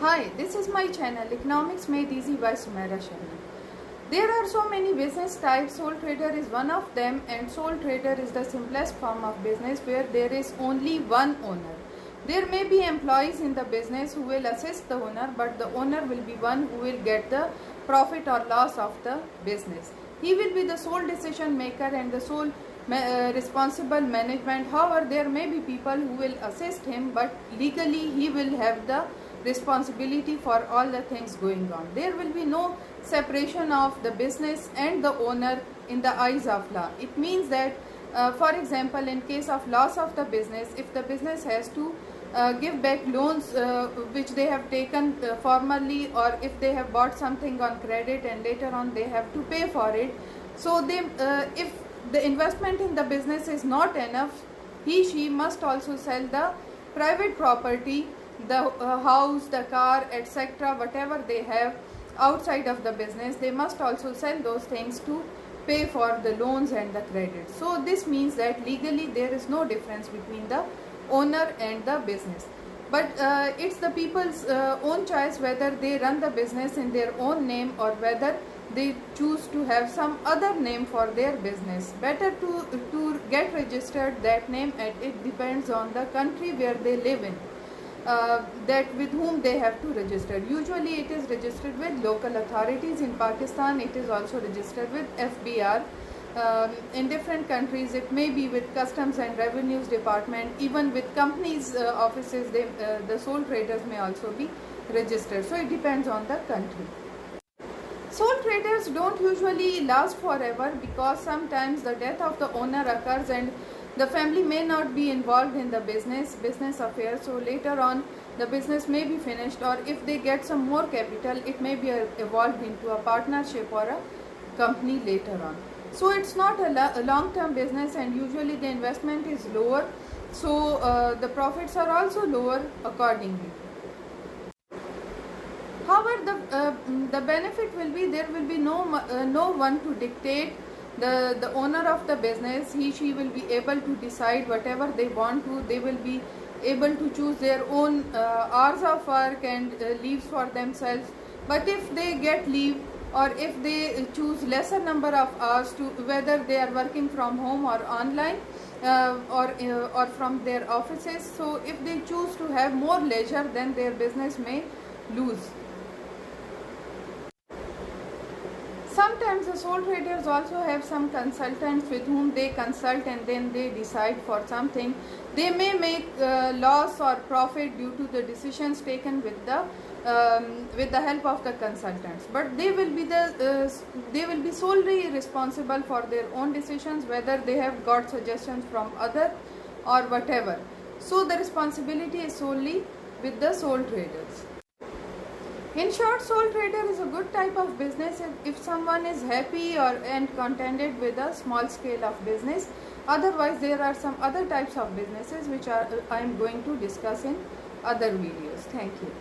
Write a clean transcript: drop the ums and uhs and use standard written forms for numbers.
Hi, this is my channel Economics Made Easy by Sumaira Sharma. There are so many business types. Sole trader is one of them, and sole trader is the simplest form of business where there is only one owner. There may be employees in the business who will assist the owner, but the owner will be one who will get the profit or loss of the business. He will be the sole decision maker and the sole responsible management. However, there may be people who will assist him, but legally he will have the responsibility for all the things going on. There will be no separation of the business and the owner in the eyes of law. It means that for example, in case of loss of the business, if the business has to give back loans which they have taken formerly, or if they have bought something on credit and later on they have to pay for it, so they if the investment in the business is not enough, she must also sell the private property, the house, the car, etc., whatever they have outside of the business. They must also sell those things to pay for the loans and the credit. So this means that legally there is no difference between the owner and the business, but it's the people's own choice whether they run the business in their own name or whether they choose to have some other name for their business. Better to get registered that name, and it depends on the country where they live in, that with whom they have to register. Usually it is registered with local authorities. In Pakistan it is also registered with FBR. In different countries it may be with Customs and Revenues Department. Even with companies offices, the sole traders may also be registered. So it depends on the country. Sole traders don't usually last forever because sometimes the death of the owner occurs and the family may not be involved in the business affairs. So later on the business may be finished, or if they get some more capital, it may be evolved into a partnership or a company later on. So it's not a long-term business, and usually the investment is lower, so the profits are also lower accordingly. However, the benefit will be there will be no one to dictate the owner of the business. She will be able to decide whatever they want to. They will be able to choose their own hours of work and leaves for themselves. But if they get leave, or if they choose lesser number of hours, to whether they are working from home or online or from their offices, so if they choose to have more leisure, then their business may lose. Sometimes the sole traders also have some consultants with whom they consult, and then they decide for something. They may make loss or profit due to the decisions taken with the help of the consultants, but they will be solely responsible for their own decisions, whether they have got suggestions from other or whatever. So the responsibility is solely with the sole traders. In short, sole trader is a good type of business if someone is happy and contented with a small scale of business. Otherwise, there are some other types of businesses which I am going to discuss in other videos. Thank you.